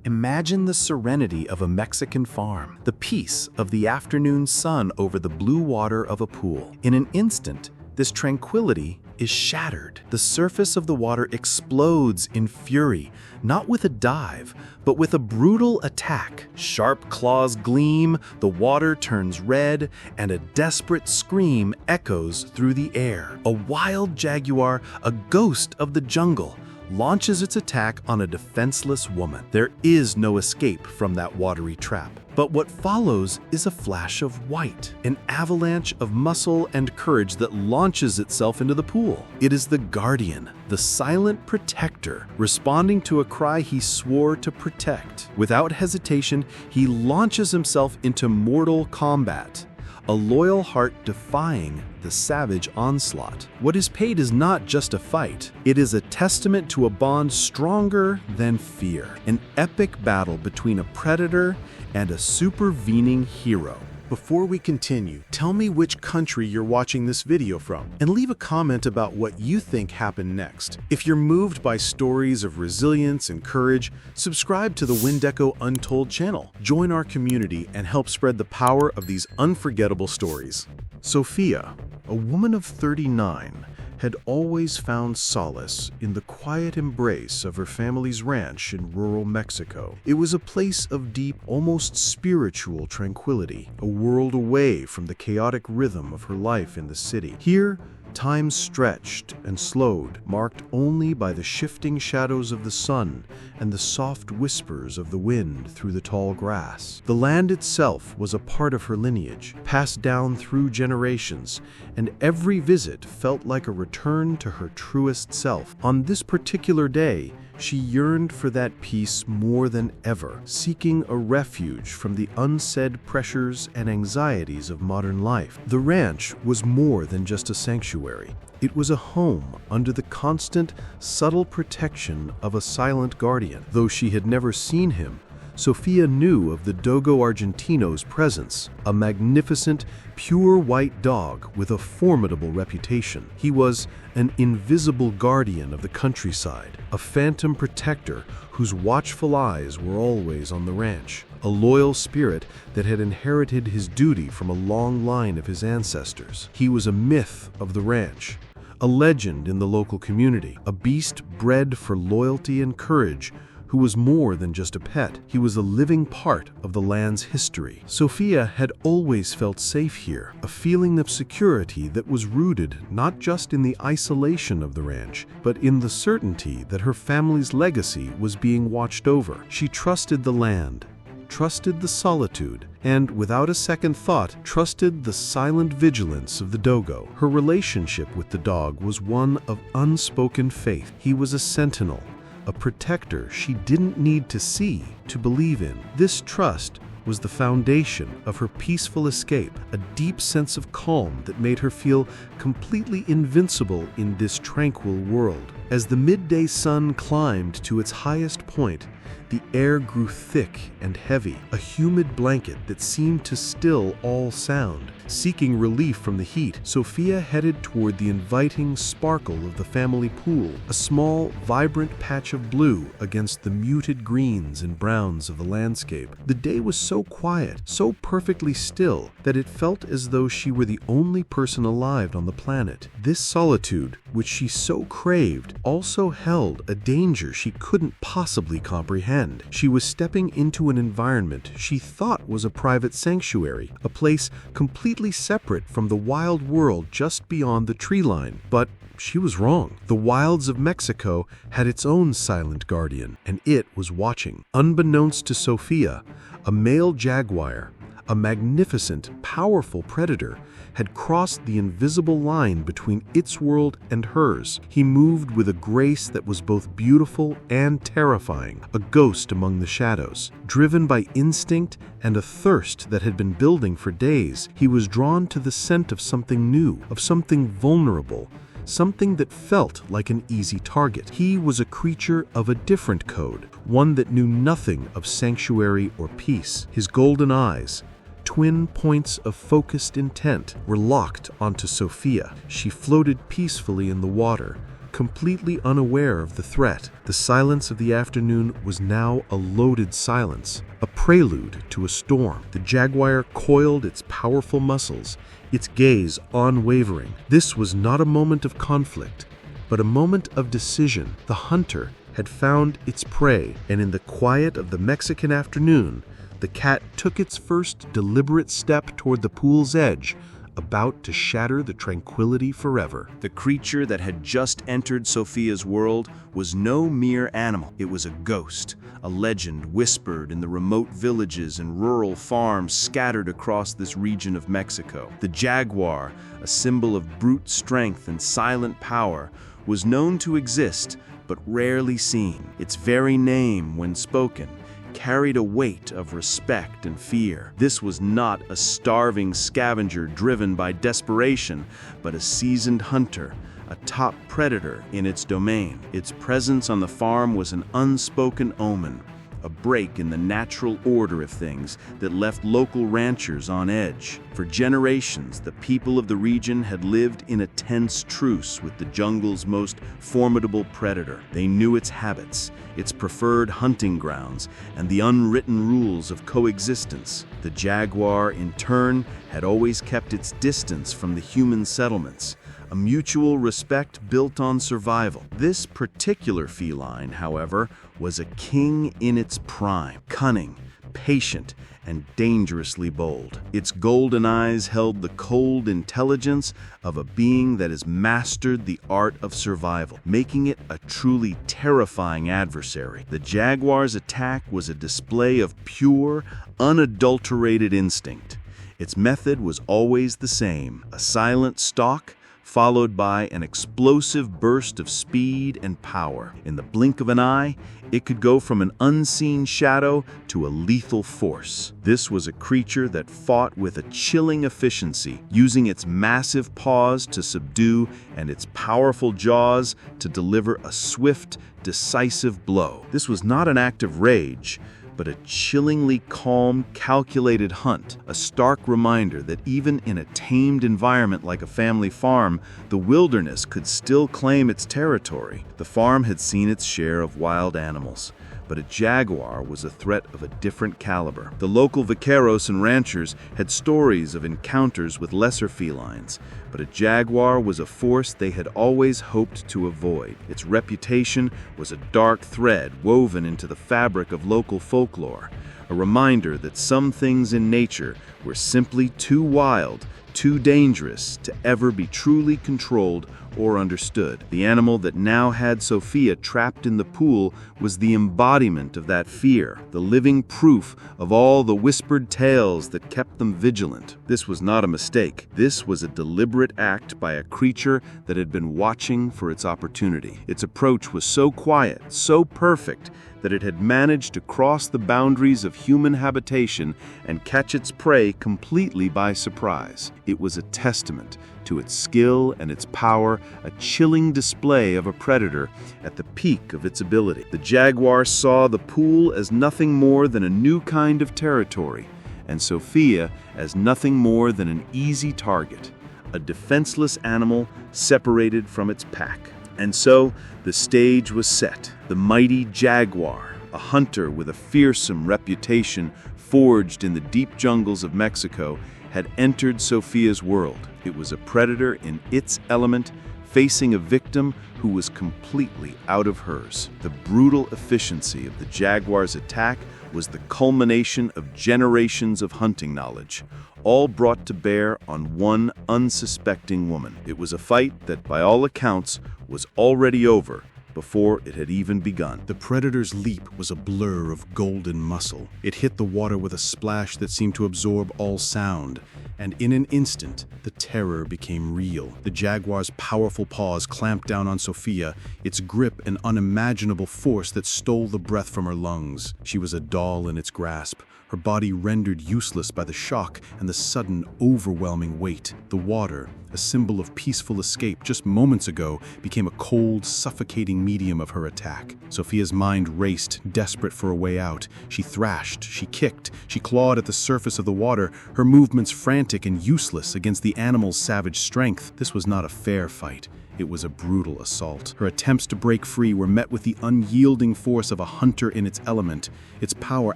Imagine the serenity of a Mexican farm, the peace of the afternoon sun over the blue water of a pool. In an instant, this tranquility is shattered. The surface of the water explodes in fury, not with a dive, but with a brutal attack. Sharp claws gleam, the water turns red, and a desperate scream echoes through the air. A wild jaguar, a ghost of the jungle, launches its attack on a defenseless woman. There is no escape from that watery trap. But what follows is a flash of white, an avalanche of muscle and courage that launches itself into the pool. It is the guardian, the silent protector, responding to a cry he swore to protect. Without hesitation, he launches himself into mortal combat, a loyal heart defying the savage onslaught. What is paid is not just a fight. It is a testament to a bond stronger than fear, an epic battle between a predator and a supervening hero. Before we continue, tell me which country you're watching this video from, and leave a comment about what you think happened next. If you're moved by stories of resilience and courage, subscribe to the Windeco Untold channel. Join our community and help spread the power of these unforgettable stories. Sophia, a woman of 39, had always found solace in the quiet embrace of her family's ranch in rural Mexico. It was a place of deep, almost spiritual tranquility, a world away from the chaotic rhythm of her life in the city. Here, time stretched and slowed, marked only by the shifting shadows of the sun and the soft whispers of the wind through the tall grass. The land itself was a part of her lineage, passed down through generations, and every visit felt like a return to her truest self. On this particular day, she yearned for that peace more than ever, seeking a refuge from the unsaid pressures and anxieties of modern life. The ranch was more than just a sanctuary. It was a home under the constant, subtle protection of a silent guardian. Though she had never seen him, Sophia knew of the Dogo Argentino's presence, a magnificent, pure white dog with a formidable reputation. He was an invisible guardian of the countryside, a phantom protector whose watchful eyes were always on the ranch, a loyal spirit that had inherited his duty from a long line of his ancestors. He was a myth of the ranch, a legend in the local community, a beast bred for loyalty and courage, who was more than just a pet. He was a living part of the land's history. Sophia had always felt safe here, a feeling of security that was rooted not just in the isolation of the ranch, but in the certainty that her family's legacy was being watched over. She trusted the land, trusted the solitude, and without a second thought, trusted the silent vigilance of the Dogo. Her relationship with the dog was one of unspoken faith. He was a sentinel, a protector she didn't need to see to believe in. This trust was the foundation of her peaceful escape, a deep sense of calm that made her feel completely invincible in this tranquil world. As the midday sun climbed to its highest point, the air grew thick and heavy, a humid blanket that seemed to still all sound. Seeking relief from the heat, Sophia headed toward the inviting sparkle of the family pool, a small, vibrant patch of blue against the muted greens and browns of the landscape. The day was so quiet, so perfectly still, that it felt as though she were the only person alive on the planet. This solitude, which she so craved, also held a danger she couldn't possibly comprehend. She was stepping into an environment she thought was a private sanctuary, a place completely separate from the wild world just beyond the tree line. But she was wrong. The wilds of Mexico had its own silent guardian, and it was watching. Unbeknownst to Sophia, a male jaguar, a magnificent, powerful predator, had crossed the invisible line between its world and hers. He moved with a grace that was both beautiful and terrifying, a ghost among the shadows. Driven by instinct and a thirst that had been building for days, he was drawn to the scent of something new, of something vulnerable, something that felt like an easy target. He was a creature of a different code, one that knew nothing of sanctuary or peace. His golden eyes, twin points of focused intent, were locked onto Sophia. She floated peacefully in the water, completely unaware of the threat. The silence of the afternoon was now a loaded silence, a prelude to a storm. The jaguar coiled its powerful muscles, its gaze unwavering. This was not a moment of conflict, but a moment of decision. The hunter had found its prey, and in the quiet of the Mexican afternoon, the cat took its first deliberate step toward the pool's edge, about to shatter the tranquility forever. The creature that had just entered Sophia's world was no mere animal. It was a ghost, a legend whispered in the remote villages and rural farms scattered across this region of Mexico. The jaguar, a symbol of brute strength and silent power, was known to exist, but rarely seen. Its very name, when spoken, carried a weight of respect and fear. This was not a starving scavenger driven by desperation, but a seasoned hunter, a top predator in its domain. Its presence on the farm was an unspoken omen, a break in the natural order of things that left local ranchers on edge. For generations, the people of the region had lived in a tense truce with the jungle's most formidable predator. They knew its habits, its preferred hunting grounds, and the unwritten rules of coexistence. The jaguar, in turn, had always kept its distance from the human settlements, a mutual respect built on survival. This particular feline, however, was a king in its prime, cunning, patient, and dangerously bold. Its golden eyes held the cold intelligence of a being that has mastered the art of survival, making it a truly terrifying adversary. The jaguar's attack was a display of pure, unadulterated instinct. Its method was always the same: a silent stalk, followed by an explosive burst of speed and power. In the blink of an eye, it could go from an unseen shadow to a lethal force. This was a creature that fought with a chilling efficiency, using its massive paws to subdue and its powerful jaws to deliver a swift, decisive blow. This was not an act of rage, but a chillingly calm, calculated hunt, a stark reminder that even in a tamed environment like a family farm, the wilderness could still claim its territory. The farm had seen its share of wild animals, but a jaguar was a threat of a different caliber. The local vaqueros and ranchers had stories of encounters with lesser felines, but a jaguar was a force they had always hoped to avoid. Its reputation was a dark thread woven into the fabric of local folklore, a reminder that some things in nature were simply too wild, too dangerous to ever be truly controlled or understood. The animal that now had Sophia trapped in the pool was the embodiment of that fear, the living proof of all the whispered tales that kept them vigilant. This was not a mistake. This was a deliberate act by a creature that had been watching for its opportunity. Its approach was so quiet, so perfect, that it had managed to cross the boundaries of human habitation and catch its prey completely by surprise. It was a testament to its skill and its power, a chilling display of a predator at the peak of its ability. The jaguar saw the pool as nothing more than a new kind of territory, and Sophia as nothing more than an easy target, a defenseless animal separated from its pack. And so the stage was set. The mighty jaguar, a hunter with a fearsome reputation forged in the deep jungles of Mexico, had entered Sophia's world. It was a predator in its element, facing a victim who was completely out of hers. The brutal efficiency of the jaguar's attack was the culmination of generations of hunting knowledge, all brought to bear on one unsuspecting woman. It was a fight that, by all accounts, was already over before it had even begun. The predator's leap was a blur of golden muscle. It hit the water with a splash that seemed to absorb all sound, and in an instant, the terror became real. The jaguar's powerful paws clamped down on Sophia, its grip an unimaginable force that stole the breath from her lungs. She was a doll in its grasp, her body rendered useless by the shock and the sudden, overwhelming weight. The water, a symbol of peaceful escape just moments ago, became a cold, suffocating medium of her attack. Sophia's mind raced, desperate for a way out. She thrashed, she kicked, she clawed at the surface of the water, her movements frantic frantic and useless against the animal's savage strength. This was not a fair fight. It was a brutal assault. Her attempts to break free were met with the unyielding force of a hunter in its element, its power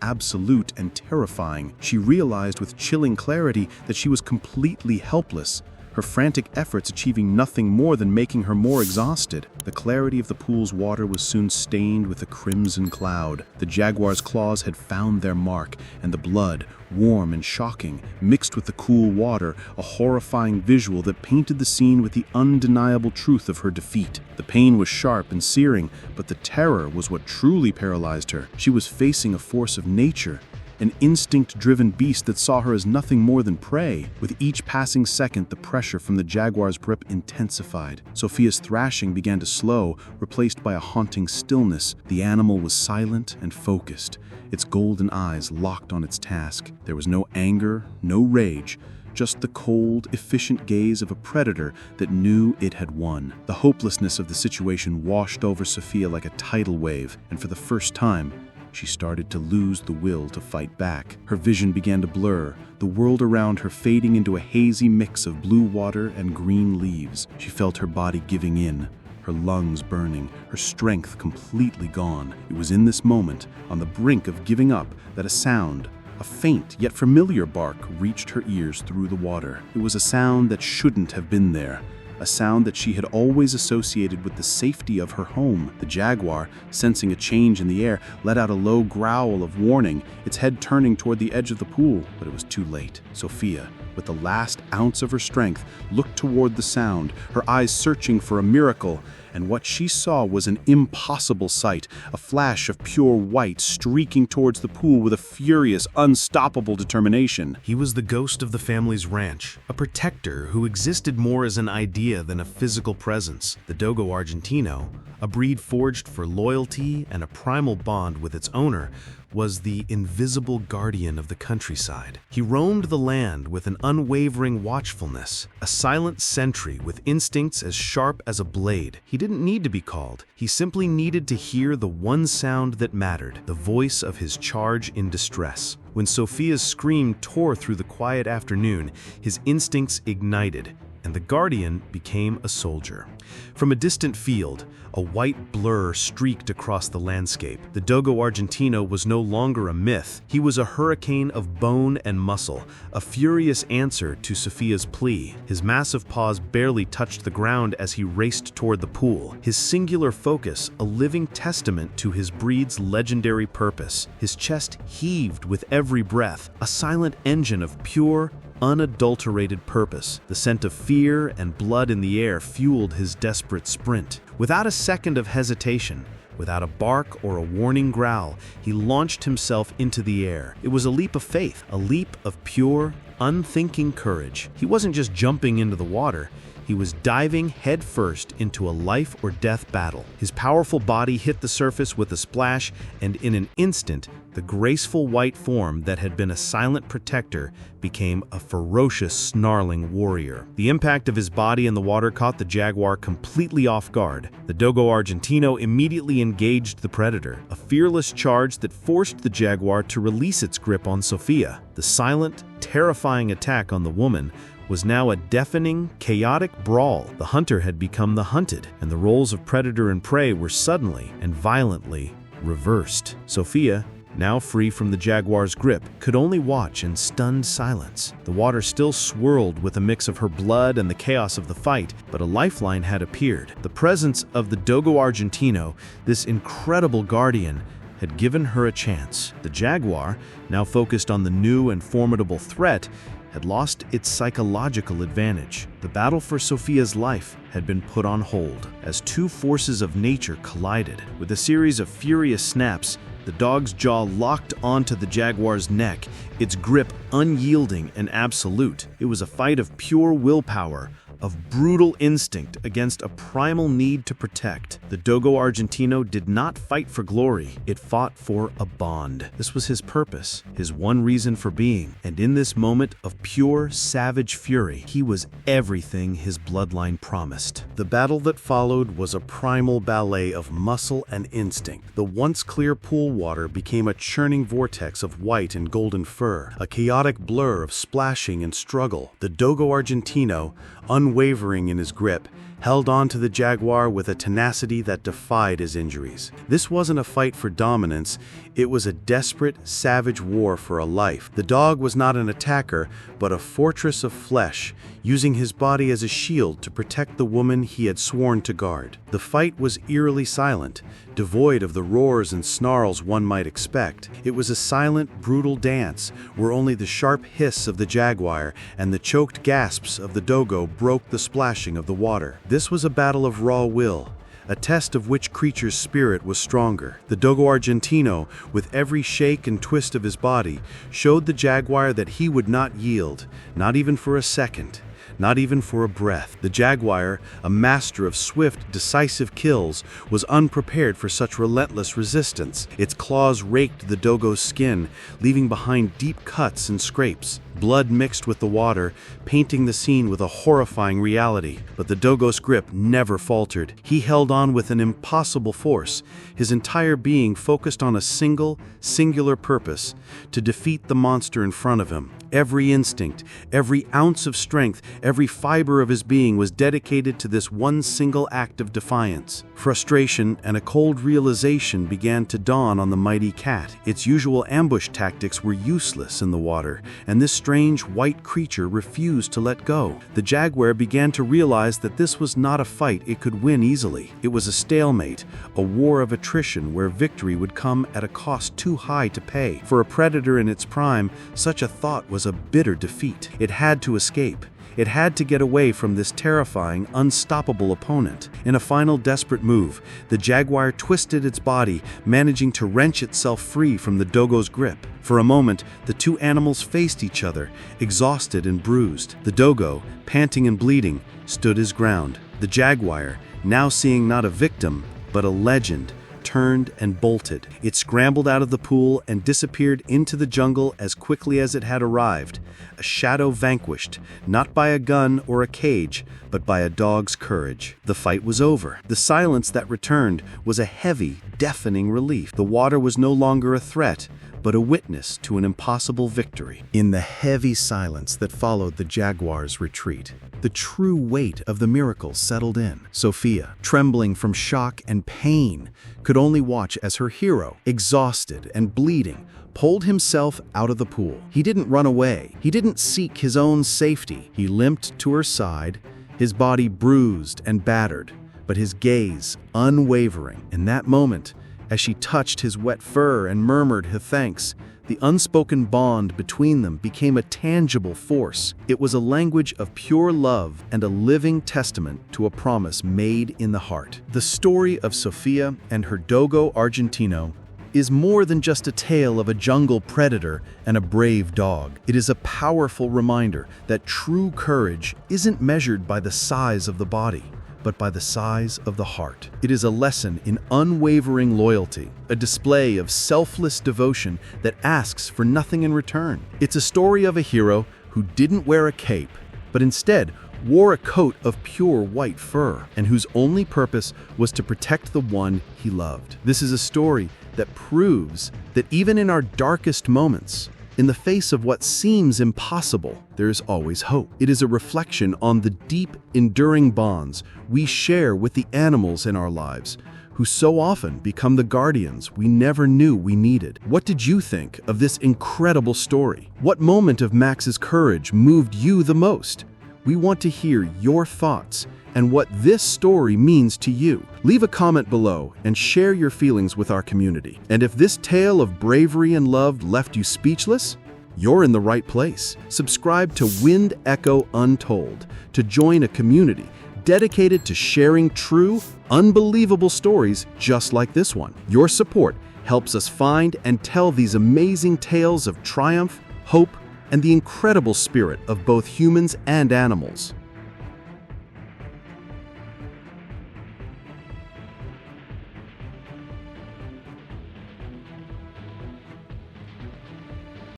absolute and terrifying. She realized with chilling clarity that she was completely helpless, her frantic efforts achieving nothing more than making her more exhausted. The clarity of the pool's water was soon stained with a crimson cloud. The jaguar's claws had found their mark, and the blood, warm and shocking, mixed with the cool water, a horrifying visual that painted the scene with the undeniable truth of her defeat. The pain was sharp and searing, but the terror was what truly paralyzed her. She was facing a force of nature, an instinct-driven beast that saw her as nothing more than prey. With each passing second, the pressure from the jaguar's grip intensified. Sophia's thrashing began to slow, replaced by a haunting stillness. The animal was silent and focused, its golden eyes locked on its task. There was no anger, no rage, just the cold, efficient gaze of a predator that knew it had won. The hopelessness of the situation washed over Sophia like a tidal wave, and for the first time, she started to lose the will to fight back. Her vision began to blur, the world around her fading into a hazy mix of blue water and green leaves. She felt her body giving in, her lungs burning, her strength completely gone. It was in this moment, on the brink of giving up, that a sound, a faint yet familiar bark, reached her ears through the water. It was a sound that shouldn't have been there, a sound that she had always associated with the safety of her home. The jaguar, sensing a change in the air, let out a low growl of warning, its head turning toward the edge of the pool. But it was too late. Sophia, with the last ounce of her strength, looked toward the sound, her eyes searching for a miracle. And what she saw was an impossible sight, a flash of pure white streaking towards the pool with a furious, unstoppable determination. He was the ghost of the family's ranch, a protector who existed more as an idea than a physical presence. The Dogo Argentino, a breed forged for loyalty and a primal bond with its owner, was the invisible guardian of the countryside. He roamed the land with an unwavering watchfulness, a silent sentry with instincts as sharp as a blade. He didn't need to be called. He simply needed to hear the one sound that mattered, the voice of his charge in distress. When Sophia's scream tore through the quiet afternoon, his instincts ignited, and the guardian became a soldier. From a distant field, a white blur streaked across the landscape. The Dogo Argentino was no longer a myth. He was a hurricane of bone and muscle, a furious answer to Sophia's plea. His massive paws barely touched the ground as he raced toward the pool, his singular focus a living testament to his breed's legendary purpose. His chest heaved with every breath, a silent engine of pure, unadulterated purpose. The scent of fear and blood in the air fueled his desperate sprint. Without a second of hesitation, without a bark or a warning growl, he launched himself into the air. It was a leap of faith, a leap of pure, unthinking courage. He wasn't just jumping into the water. He was diving headfirst into a life or death battle. His powerful body hit the surface with a splash, and in an instant, the graceful white form that had been a silent protector became a ferocious, snarling warrior. The impact of his body in the water caught the jaguar completely off guard. The Dogo Argentino immediately engaged the predator, a fearless charge that forced the jaguar to release its grip on Sophia. The silent, terrifying attack on the woman was now a deafening, chaotic brawl. The hunter had become the hunted, and the roles of predator and prey were suddenly and violently reversed. Sophia, now free from the jaguar's grip, could only watch in stunned silence. The water still swirled with a mix of her blood and the chaos of the fight, but a lifeline had appeared. The presence of the Dogo Argentino, this incredible guardian, had given her a chance. The jaguar, now focused on the new and formidable threat, had lost its psychological advantage. The battle for Sophia's life had been put on hold as two forces of nature collided. With a series of furious snaps, the dog's jaw locked onto the jaguar's neck, its grip unyielding and absolute. It was a fight of pure willpower, of brutal instinct against a primal need to protect. The Dogo Argentino did not fight for glory, it fought for a bond. This was his purpose, his one reason for being, and in this moment of pure, savage fury, he was everything his bloodline promised. The battle that followed was a primal ballet of muscle and instinct. The once clear pool water became a churning vortex of white and golden fur, a chaotic blur of splashing and struggle. The Dogo Argentino, unwavering in his grip, held on to the Jaguar with a tenacity that defied his injuries. This wasn't a fight for dominance, it was a desperate, savage war for a life. The dog was not an attacker, but a fortress of flesh, using his body as a shield to protect the woman he had sworn to guard. The fight was eerily silent, devoid of the roars and snarls one might expect. It was a silent, brutal dance, where only the sharp hiss of the Jaguar and the choked gasps of the Dogo broke the splashing of the water. This was a battle of raw will, a test of which creature's spirit was stronger. The Dogo Argentino, with every shake and twist of his body, showed the Jaguar that he would not yield, not even for a second. Not even for a breath. The Jaguar, a master of swift, decisive kills, was unprepared for such relentless resistance. Its claws raked the Dogo's skin, leaving behind deep cuts and scrapes. Blood mixed with the water, painting the scene with a horrifying reality. But the Dogo's grip never faltered. He held on with an impossible force, his entire being focused on a singular purpose: to defeat the monster in front of him. Every instinct, every ounce of strength, every fiber of his being was dedicated to this one single act of defiance. Frustration and a cold realization began to dawn on the mighty cat. Its usual ambush tactics were useless in the water, and this strange white creature refused to let go. The Jaguar began to realize that this was not a fight it could win easily. It was a stalemate, a war of attrition where victory would come at a cost too high to pay. For a predator in its prime, such a thought was a bitter defeat. It had to escape. It had to get away from this terrifying, unstoppable opponent. In a final desperate move, the Jaguar twisted its body, managing to wrench itself free from the Dogo's grip. For a moment, the two animals faced each other, exhausted and bruised. The Dogo, panting and bleeding, stood his ground. The Jaguar, now seeing not a victim, but a legend, turned and bolted. It scrambled out of the pool and disappeared into the jungle as quickly as it had arrived, a shadow vanquished, not by a gun or a cage, but by a dog's courage. The fight was over. The silence that returned was a heavy, deafening relief. The water was no longer a threat, but a witness to an impossible victory. In the heavy silence that followed the Jaguar's retreat, the true weight of the miracle settled in. Sophia, trembling from shock and pain, could only watch as her hero, exhausted and bleeding, pulled himself out of the pool. He didn't run away. He didn't seek his own safety. He limped to her side, his body bruised and battered, but his gaze unwavering. In that moment, as she touched his wet fur and murmured her thanks, the unspoken bond between them became a tangible force. It was a language of pure love and a living testament to a promise made in the heart. The story of Sophia and her Dogo Argentino is more than just a tale of a jungle predator and a brave dog. It is a powerful reminder that true courage isn't measured by the size of the body, but by the size of the heart. It is a lesson in unwavering loyalty, a display of selfless devotion that asks for nothing in return. It's a story of a hero who didn't wear a cape, but instead wore a coat of pure white fur, and whose only purpose was to protect the one he loved. This is a story that proves that even in our darkest moments, in the face of what seems impossible, there is always hope. It is a reflection on the deep, enduring bonds we share with the animals in our lives, who so often become the guardians we never knew we needed. What did you think of this incredible story? What moment of Max's courage moved you the most? We want to hear your thoughts and what this story means to you. Leave a comment below and share your feelings with our community. And if this tale of bravery and love left you speechless, you're in the right place. Subscribe to Wind Echo Untold to join a community dedicated to sharing true, unbelievable stories just like this one. Your support helps us find and tell these amazing tales of triumph, hope, and the incredible spirit of both humans and animals.